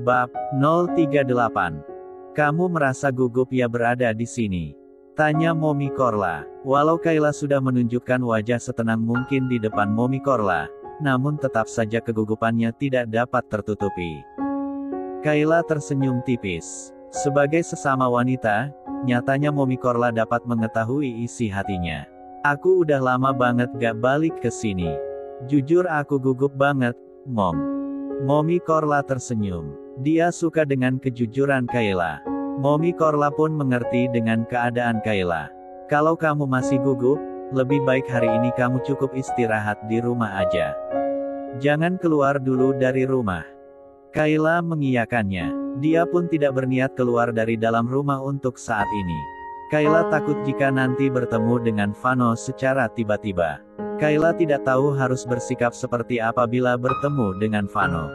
Bab 038. Kamu merasa gugup ya berada di sini? Tanya Mommy Korla. Walau Kayla sudah menunjukkan wajah setenang mungkin di depan Mommy Korla, namun tetap saja kegugupannya tidak dapat tertutupi. Kayla tersenyum tipis. Sebagai sesama wanita, nyatanya Mommy Korla dapat mengetahui isi hatinya. Aku udah lama banget gak balik ke sini. Jujur aku gugup banget, Mom. Mommy Korla tersenyum. Dia suka dengan kejujuran Kayla. Mommy Korla pun mengerti dengan keadaan Kayla. Kalau kamu masih gugup, lebih baik hari ini kamu cukup istirahat di rumah aja. Jangan keluar dulu dari rumah. Kayla mengiyakannya. Dia pun tidak berniat keluar dari dalam rumah untuk saat ini. Kayla takut jika nanti bertemu dengan Vano secara tiba-tiba. Kayla tidak tahu harus bersikap seperti apa bila bertemu dengan Vano.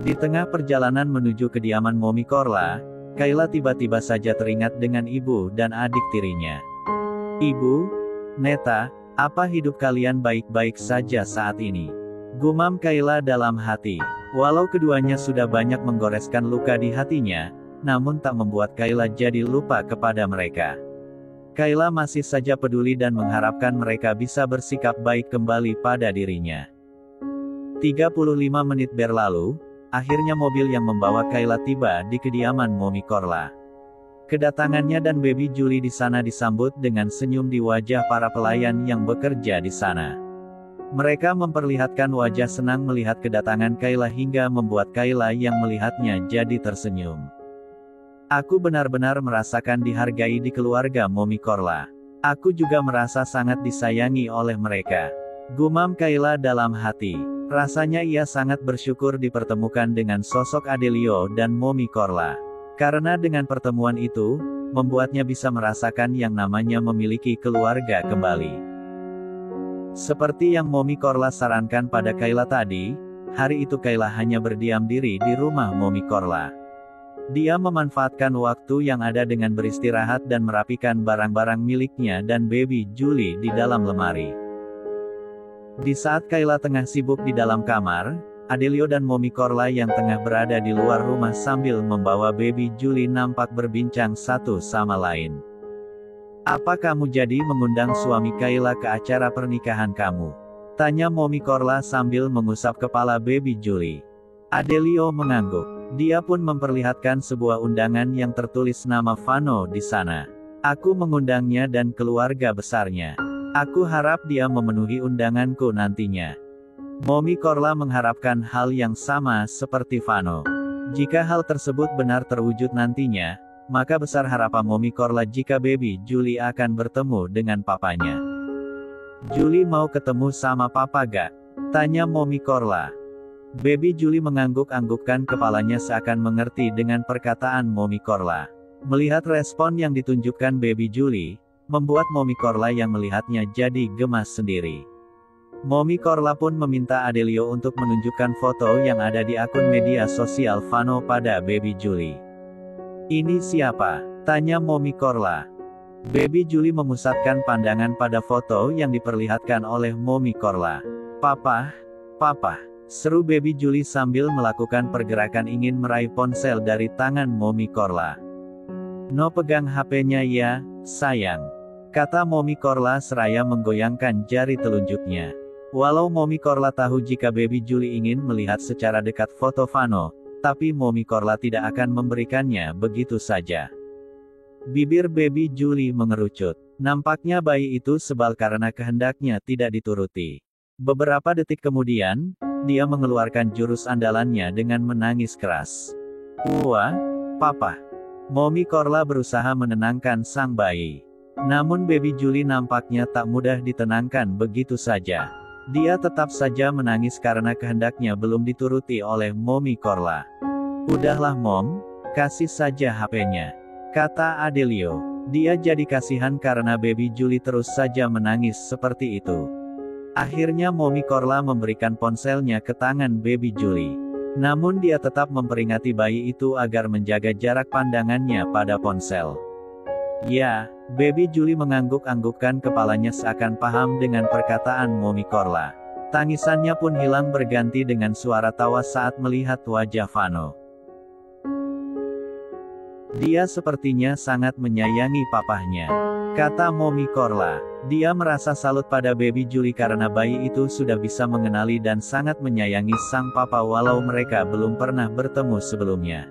Di tengah perjalanan menuju kediaman Mommy Korla, Kayla tiba-tiba saja teringat dengan ibu dan adik tirinya. Ibu, Neta, apa hidup kalian baik-baik saja saat ini? Gumam Kayla dalam hati. Walau keduanya sudah banyak menggoreskan luka di hatinya, namun tak membuat Kayla jadi lupa kepada mereka. Kayla masih saja peduli dan mengharapkan mereka bisa bersikap baik kembali pada dirinya. 35 menit berlalu, akhirnya mobil yang membawa Kayla tiba di kediaman Mommy Korla. Kedatangannya dan baby Julie di sana disambut dengan senyum di wajah para pelayan yang bekerja di sana. Mereka memperlihatkan wajah senang melihat kedatangan Kayla hingga membuat Kayla yang melihatnya jadi tersenyum. Aku benar-benar merasakan dihargai di keluarga Mommy Korla. Aku juga merasa sangat disayangi oleh mereka. Gumam Kayla dalam hati. Rasanya ia sangat bersyukur dipertemukan dengan sosok Adelio dan Mommy Korla. Karena dengan pertemuan itu, membuatnya bisa merasakan yang namanya memiliki keluarga kembali. Seperti yang Mommy Korla sarankan pada Kayla tadi, hari itu Kayla hanya berdiam diri di rumah Mommy Korla. Dia memanfaatkan waktu yang ada dengan beristirahat dan merapikan barang-barang miliknya dan baby Julie di dalam lemari. Di saat Kayla tengah sibuk di dalam kamar, Adelio dan Mommy Korla yang tengah berada di luar rumah sambil membawa baby Julie nampak berbincang satu sama lain. Apa kamu jadi mengundang suami Kayla ke acara pernikahan kamu? Tanya Mommy Korla sambil mengusap kepala baby Julie. Adelio mengangguk. Dia pun memperlihatkan sebuah undangan yang tertulis nama Vano di sana. Aku mengundangnya dan keluarga besarnya. Aku harap dia memenuhi undanganku nantinya. Mommy Korla mengharapkan hal yang sama seperti Vano. Jika hal tersebut benar terwujud nantinya, maka besar harapan Mommy Korla jika baby Julie akan bertemu dengan papanya. Julie mau ketemu sama papa gak? Tanya Mommy Korla. Baby Julie mengangguk-anggukkan kepalanya seakan mengerti dengan perkataan Mommy Korla. Melihat respon yang ditunjukkan baby Julie, membuat Mommy Korla yang melihatnya jadi gemas sendiri. Mommy Korla pun meminta Adelio untuk menunjukkan foto yang ada di akun media sosial Vano pada baby Julie. Ini siapa? Tanya Mommy Korla. Baby Julie memusatkan pandangan pada foto yang diperlihatkan oleh Mommy Korla. Papa, papa, seru baby Julie sambil melakukan pergerakan ingin meraih ponsel dari tangan Mommy Korla. No pegang HP-nya ya, sayang. Kata Mommy Korla seraya menggoyangkan jari telunjuknya. Walau Mommy Korla tahu jika baby Julie ingin melihat secara dekat foto Vano, tapi Mommy Korla tidak akan memberikannya begitu saja. Bibir baby Julie mengerucut. Nampaknya bayi itu sebal karena kehendaknya tidak dituruti. Beberapa detik kemudian, dia mengeluarkan jurus andalannya dengan menangis keras. Wah, papa. Mommy Korla berusaha menenangkan sang bayi. Namun baby Julie nampaknya tak mudah ditenangkan begitu saja. Dia tetap saja menangis karena kehendaknya belum dituruti oleh Mommy Korla. Udahlah Mom, kasih saja HP-nya. Kata Adelio. Dia jadi kasihan karena baby Julie terus saja menangis seperti itu. Akhirnya Mommy Korla memberikan ponselnya ke tangan baby Julie. Namun dia tetap memperingati bayi itu agar menjaga jarak pandangannya pada ponsel. Ya, baby Julie mengangguk-anggukkan kepalanya seakan paham dengan perkataan Mommy Korla. Tangisannya pun hilang berganti dengan suara tawa saat melihat wajah Vano. Dia sepertinya sangat menyayangi papahnya, kata Mommy Korla. Dia merasa salut pada baby Julie karena bayi itu sudah bisa mengenali dan sangat menyayangi sang papa walau mereka belum pernah bertemu sebelumnya.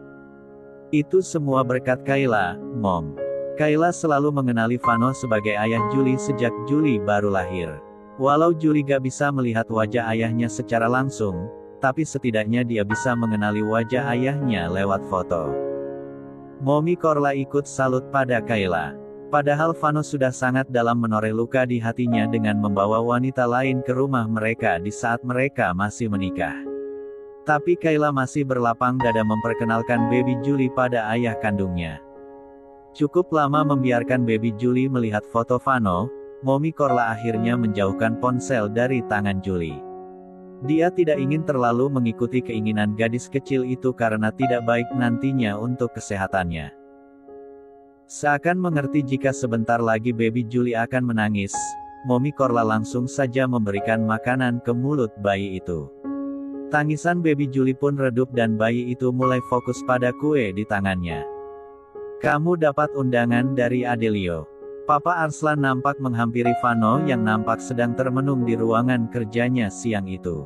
Itu semua berkat Kayla, Mom. Kayla selalu mengenali Vano sebagai ayah Julie sejak Julie baru lahir. Walau Julie gak bisa melihat wajah ayahnya secara langsung, tapi setidaknya dia bisa mengenali wajah ayahnya lewat foto. Mommy Korla ikut salut pada Kayla. Padahal Vano sudah sangat dalam menoreh luka di hatinya dengan membawa wanita lain ke rumah mereka di saat mereka masih menikah. Tapi Kayla masih berlapang dada memperkenalkan baby Julie pada ayah kandungnya. Cukup lama membiarkan baby Julie melihat foto Vano, Mommy Korla akhirnya menjauhkan ponsel dari tangan Julie. Dia tidak ingin terlalu mengikuti keinginan gadis kecil itu karena tidak baik nantinya untuk kesehatannya. Seakan mengerti jika sebentar lagi baby Julie akan menangis, Mommy Korla langsung saja memberikan makanan ke mulut bayi itu. Tangisan baby Julie pun redup dan bayi itu mulai fokus pada kue di tangannya. Kamu dapat undangan dari Adelio. Papa Arslan nampak menghampiri Vano yang nampak sedang termenung di ruangan kerjanya siang itu.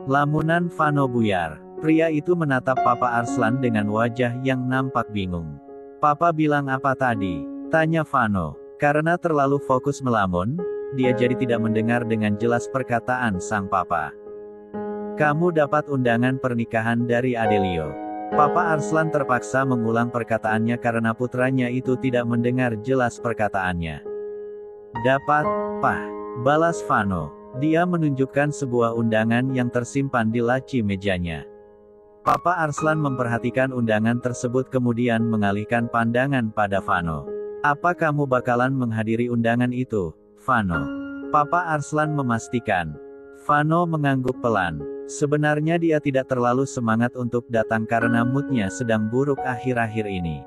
Lamunan Vano buyar. Pria itu menatap Papa Arslan dengan wajah yang nampak bingung. Papa bilang apa tadi? Tanya Vano. Karena terlalu fokus melamun, dia jadi tidak mendengar dengan jelas perkataan sang papa. Kamu dapat undangan pernikahan dari Adelio. Papa Arslan terpaksa mengulang perkataannya karena putranya itu tidak mendengar jelas perkataannya. Dapat, Pak. Balas Vano. Dia menunjukkan sebuah undangan yang tersimpan di laci mejanya. Papa Arslan memperhatikan undangan tersebut kemudian mengalihkan pandangan pada Vano. Apa kamu bakalan menghadiri undangan itu, Vano? Papa Arslan memastikan. Vano mengangguk pelan. Sebenarnya dia tidak terlalu semangat untuk datang karena moodnya sedang buruk akhir-akhir ini.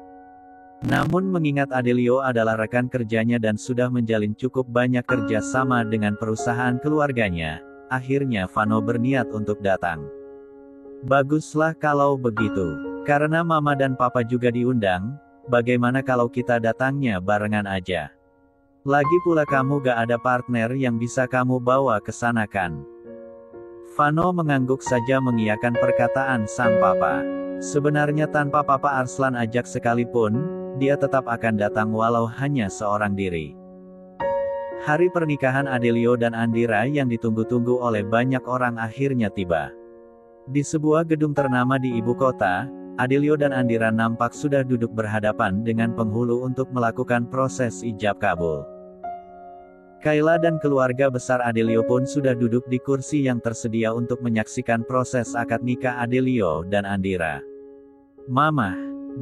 Namun mengingat Adelio adalah rekan kerjanya dan sudah menjalin cukup banyak kerja sama dengan perusahaan keluarganya, akhirnya Vano berniat untuk datang. Baguslah kalau begitu. Karena mama dan papa juga diundang, bagaimana kalau kita datangnya barengan aja? Lagi pula kamu gak ada partner yang bisa kamu bawa ke sana kan? Vano mengangguk saja mengiyakan perkataan sang papa. Sebenarnya tanpa Papa Arslan ajak sekalipun, dia tetap akan datang walau hanya seorang diri. Hari pernikahan Adelio dan Andira yang ditunggu-tunggu oleh banyak orang akhirnya tiba. Di sebuah gedung ternama di ibu kota, Adelio dan Andira nampak sudah duduk berhadapan dengan penghulu untuk melakukan proses ijab kabul. Kayla dan keluarga besar Adelio pun sudah duduk di kursi yang tersedia untuk menyaksikan proses akad nikah Adelio dan Andira. Mama,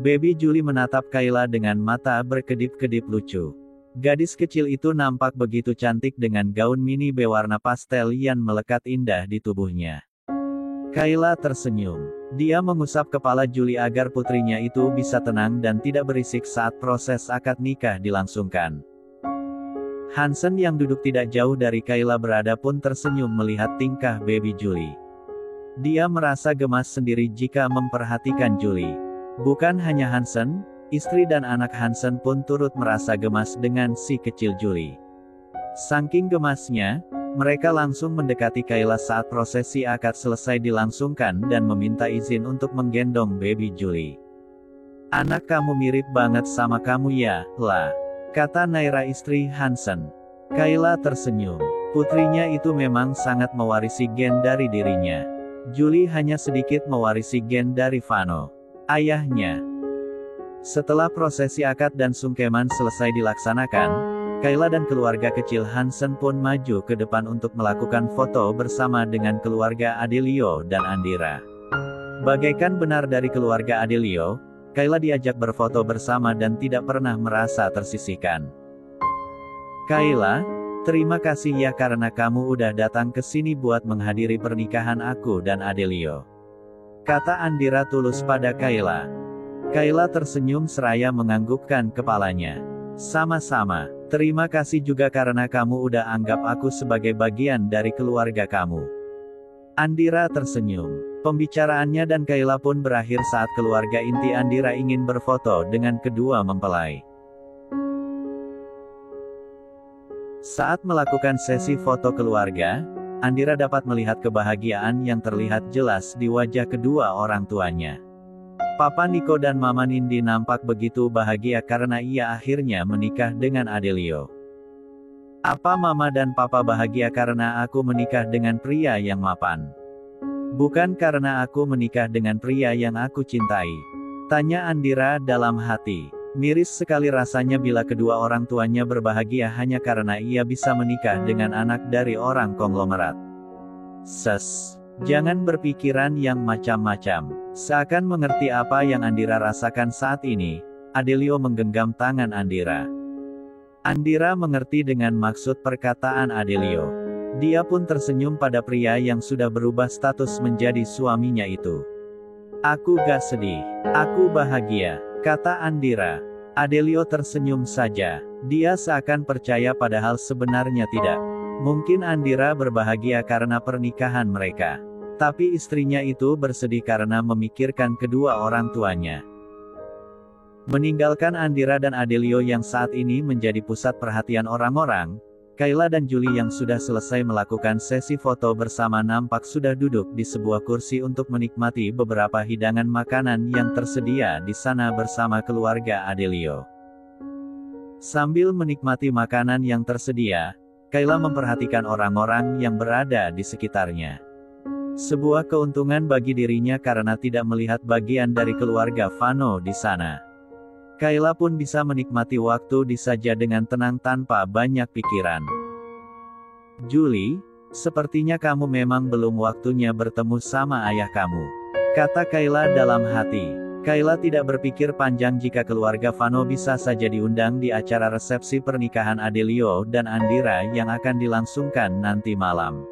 baby Julie menatap Kayla dengan mata berkedip-kedip lucu. Gadis kecil itu nampak begitu cantik dengan gaun mini berwarna pastel yang melekat indah di tubuhnya. Kayla tersenyum. Dia mengusap kepala Julie agar putrinya itu bisa tenang dan tidak berisik saat proses akad nikah dilangsungkan. Hansen yang duduk tidak jauh dari Kayla berada pun tersenyum melihat tingkah baby Julie. Dia merasa gemas sendiri jika memperhatikan Julie. Bukan hanya Hansen, istri dan anak Hansen pun turut merasa gemas dengan si kecil Julie. Saking gemasnya, mereka langsung mendekati Kayla saat prosesi akad selesai dilangsungkan dan meminta izin untuk menggendong baby Julie. Anak kamu mirip banget sama kamu ya, lah. Kata Naira istri Hansen. Kayla tersenyum. Putrinya itu memang sangat mewarisi gen dari dirinya. Julie hanya sedikit mewarisi gen dari Vano, ayahnya. Setelah prosesi akad dan sungkeman selesai dilaksanakan, Kayla dan keluarga kecil Hansen pun maju ke depan untuk melakukan foto bersama dengan keluarga Adelio dan Andira. Bagaikan benar dari keluarga Adelio, Kayla diajak berfoto bersama dan tidak pernah merasa tersisihkan. Kayla, terima kasih ya karena kamu udah datang ke sini buat menghadiri pernikahan aku dan Adelio. Kata Andira tulus pada Kayla. Kayla tersenyum seraya menganggukkan kepalanya. Sama-sama, terima kasih juga karena kamu udah anggap aku sebagai bagian dari keluarga kamu. Andira tersenyum. Pembicaraannya dan Kayla pun berakhir saat keluarga inti Andira ingin berfoto dengan kedua mempelai. Saat melakukan sesi foto keluarga, Andira dapat melihat kebahagiaan yang terlihat jelas di wajah kedua orang tuanya. Papa Nico dan Mama Nindi nampak begitu bahagia karena ia akhirnya menikah dengan Adelio. Apa Mama dan Papa bahagia karena aku menikah dengan pria yang mapan? Bukan karena aku menikah dengan pria yang aku cintai. Tanya Andira dalam hati. Miris sekali rasanya bila kedua orang tuanya berbahagia hanya karena ia bisa menikah dengan anak dari orang konglomerat. Jangan berpikiran yang macam-macam. Seakan mengerti apa yang Andira rasakan saat ini, Adelio menggenggam tangan Andira. Andira mengerti dengan maksud perkataan Adelio. Dia pun tersenyum pada pria yang sudah berubah status menjadi suaminya itu. Aku gak sedih. Aku bahagia, kata Andira. Adelio tersenyum saja. Dia seakan percaya padahal sebenarnya tidak. Mungkin Andira berbahagia karena pernikahan mereka. Tapi istrinya itu bersedih karena memikirkan kedua orang tuanya. Meninggalkan Andira dan Adelio yang saat ini menjadi pusat perhatian orang-orang, Kayla dan Julie yang sudah selesai melakukan sesi foto bersama nampak sudah duduk di sebuah kursi untuk menikmati beberapa hidangan makanan yang tersedia di sana bersama keluarga Adelio. Sambil menikmati makanan yang tersedia, Kayla memperhatikan orang-orang yang berada di sekitarnya. Sebuah keuntungan bagi dirinya karena tidak melihat bagian dari keluarga Vano di sana. Kayla pun bisa menikmati waktu di saja dengan tenang tanpa banyak pikiran. Julie, sepertinya kamu memang belum waktunya bertemu sama ayah kamu, kata Kayla dalam hati. Kayla tidak berpikir panjang jika keluarga Vano bisa saja diundang di acara resepsi pernikahan Adelio dan Andira yang akan dilangsungkan nanti malam.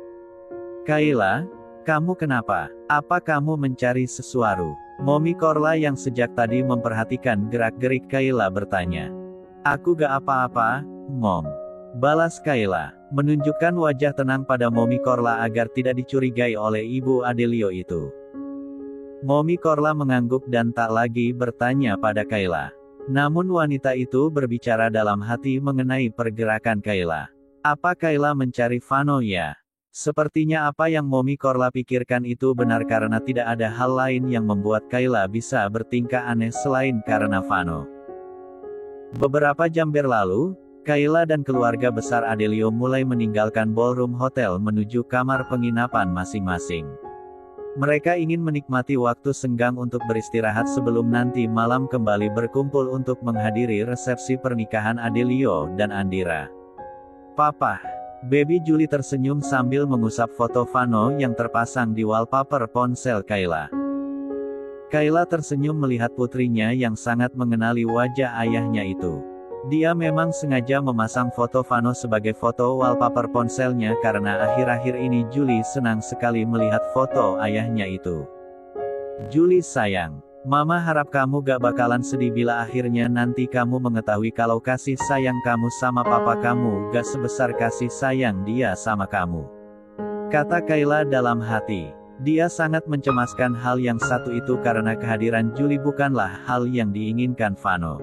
Kayla, kamu kenapa? Apa kamu mencari sesuatu? Mommy Korla yang sejak tadi memperhatikan gerak-gerik Kayla bertanya. Aku gak apa-apa, Mom. Balas Kayla, menunjukkan wajah tenang pada Mommy Korla agar tidak dicurigai oleh Ibu Adelio itu. Mommy Korla mengangguk dan tak lagi bertanya pada Kayla. Namun wanita itu berbicara dalam hati mengenai pergerakan Kayla. Apa Kayla mencari Vano ya? Sepertinya apa yang Mommy Korla pikirkan itu benar karena tidak ada hal lain yang membuat Kayla bisa bertingkah aneh selain karena Vano. Beberapa jam berlalu, Kayla dan keluarga besar Adelio mulai meninggalkan ballroom hotel menuju kamar penginapan masing-masing. Mereka ingin menikmati waktu senggang untuk beristirahat sebelum nanti malam kembali berkumpul untuk menghadiri resepsi pernikahan Adelio dan Andira. Papa. Baby Julie tersenyum sambil mengusap foto Vano yang terpasang di wallpaper ponsel Kayla. Kayla tersenyum melihat putrinya yang sangat mengenali wajah ayahnya itu. Dia memang sengaja memasang foto Vano sebagai foto wallpaper ponselnya karena akhir-akhir ini Julie senang sekali melihat foto ayahnya itu. Julie sayang. Mama harap kamu gak bakalan sedih bila akhirnya nanti kamu mengetahui kalau kasih sayang kamu sama papa kamu gak sebesar kasih sayang dia sama kamu, kata Kayla dalam hati. Dia sangat mencemaskan hal yang satu itu karena kehadiran Julie bukanlah hal yang diinginkan Vano.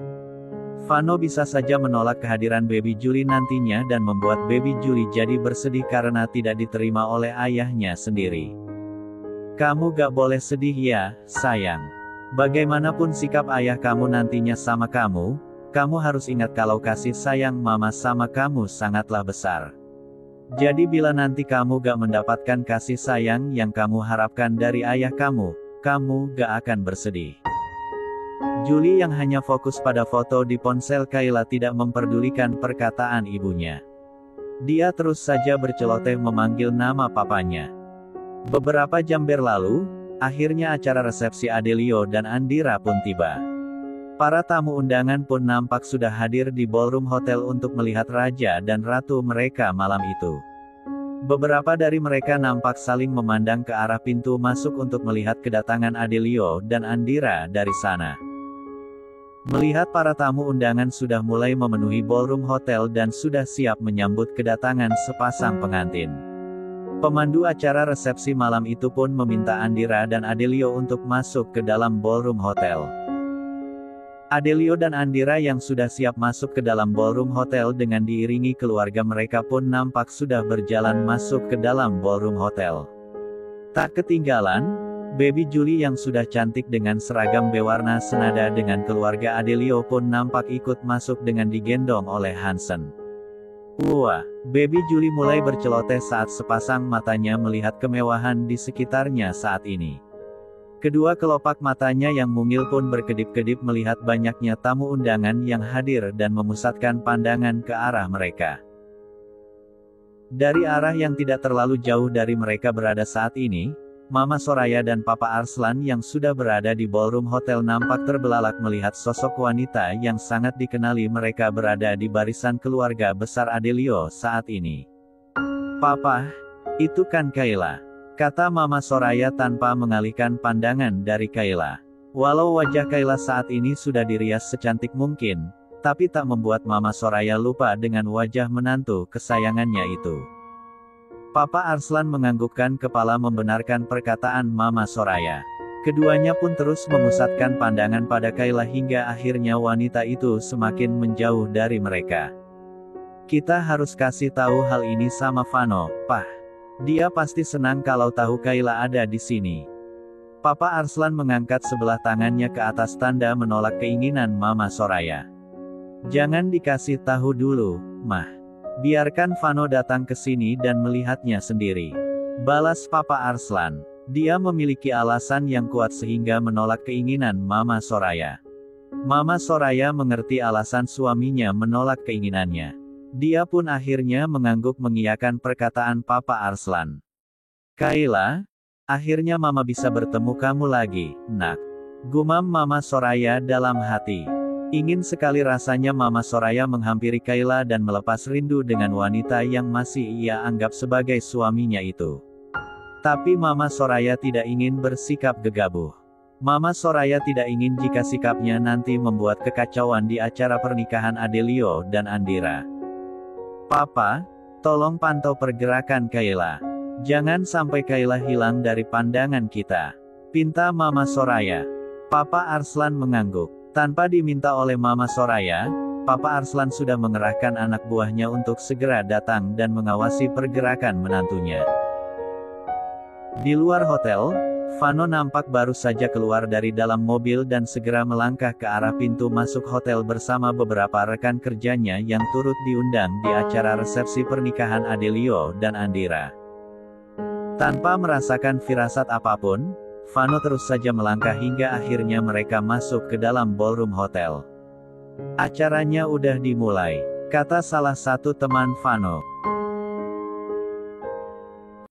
Vano bisa saja menolak kehadiran baby Julie nantinya dan membuat baby Julie jadi bersedih karena tidak diterima oleh ayahnya sendiri. Kamu gak boleh sedih ya, sayang. Bagaimanapun sikap ayah kamu nantinya sama kamu harus ingat kalau kasih sayang mama sama kamu sangatlah besar. Jadi bila nanti kamu gak mendapatkan kasih sayang yang kamu harapkan dari ayah kamu gak akan bersedih. Julie yang hanya fokus pada foto di ponsel Kayla tidak memperdulikan perkataan ibunya. Dia terus saja berceloteh memanggil nama papanya. Beberapa jam berlalu, akhirnya acara resepsi Adelio dan Andira pun tiba. Para tamu undangan pun nampak sudah hadir di ballroom hotel untuk melihat raja dan ratu mereka malam itu. Beberapa dari mereka nampak saling memandang ke arah pintu masuk untuk melihat kedatangan Adelio dan Andira dari sana. Melihat para tamu undangan sudah mulai memenuhi ballroom hotel dan sudah siap menyambut kedatangan sepasang pengantin. Pemandu acara resepsi malam itu pun meminta Andira dan Adelio untuk masuk ke dalam ballroom hotel. Adelio dan Andira yang sudah siap masuk ke dalam ballroom hotel dengan diiringi keluarga mereka pun nampak sudah berjalan masuk ke dalam ballroom hotel. Tak ketinggalan, Baby Julie yang sudah cantik dengan seragam berwarna senada dengan keluarga Adelio pun nampak ikut masuk dengan digendong oleh Hansen. Wah, Baby Julie mulai berceloteh saat sepasang matanya melihat kemewahan di sekitarnya saat ini. Kedua kelopak matanya yang mungil pun berkedip-kedip melihat banyaknya tamu undangan yang hadir dan memusatkan pandangan ke arah mereka. Dari arah yang tidak terlalu jauh dari mereka berada saat ini, Mama Soraya dan Papa Arslan yang sudah berada di ballroom hotel nampak terbelalak melihat sosok wanita yang sangat dikenali mereka berada di barisan keluarga besar Adelio saat ini. "Papa, itu kan Kayla," kata Mama Soraya tanpa mengalihkan pandangan dari Kayla. Walau wajah Kayla saat ini sudah dirias secantik mungkin, tapi tak membuat Mama Soraya lupa dengan wajah menantu kesayangannya itu. Papa Arslan menganggukkan kepala membenarkan perkataan Mama Soraya. Keduanya pun terus memusatkan pandangan pada Kayla hingga akhirnya wanita itu semakin menjauh dari mereka. "Kita harus kasih tahu hal ini sama Vano, Pak. Dia pasti senang kalau tahu Kayla ada di sini." Papa Arslan mengangkat sebelah tangannya ke atas tanda menolak keinginan Mama Soraya. "Jangan dikasih tahu dulu, Mah. Biarkan Vano datang ke sini dan melihatnya sendiri," balas Papa Arslan. Dia memiliki alasan yang kuat sehingga menolak keinginan Mama Soraya. Mama Soraya mengerti alasan suaminya menolak keinginannya. Dia pun akhirnya mengangguk mengiyakan perkataan Papa Arslan. "Kayla, akhirnya Mama bisa bertemu kamu lagi, Nak," gumam Mama Soraya dalam hati. Ingin sekali rasanya Mama Soraya menghampiri Kayla dan melepas rindu dengan wanita yang masih ia anggap sebagai suaminya itu. Tapi Mama Soraya tidak ingin bersikap gegabah. Mama Soraya tidak ingin jika sikapnya nanti membuat kekacauan di acara pernikahan Adelio dan Andira. "Papa, tolong pantau pergerakan Kayla. Jangan sampai Kayla hilang dari pandangan kita," pinta Mama Soraya. Papa Arslan mengangguk. Tanpa diminta oleh Mama Soraya, Papa Arslan sudah mengerahkan anak buahnya untuk segera datang dan mengawasi pergerakan menantunya. Di luar hotel, Vano nampak baru saja keluar dari dalam mobil dan segera melangkah ke arah pintu masuk hotel bersama beberapa rekan kerjanya yang turut diundang di acara resepsi pernikahan Adelio dan Andira. Tanpa merasakan firasat apapun, Vano terus saja melangkah hingga akhirnya mereka masuk ke dalam ballroom hotel. "Acaranya udah dimulai," kata salah satu teman Vano.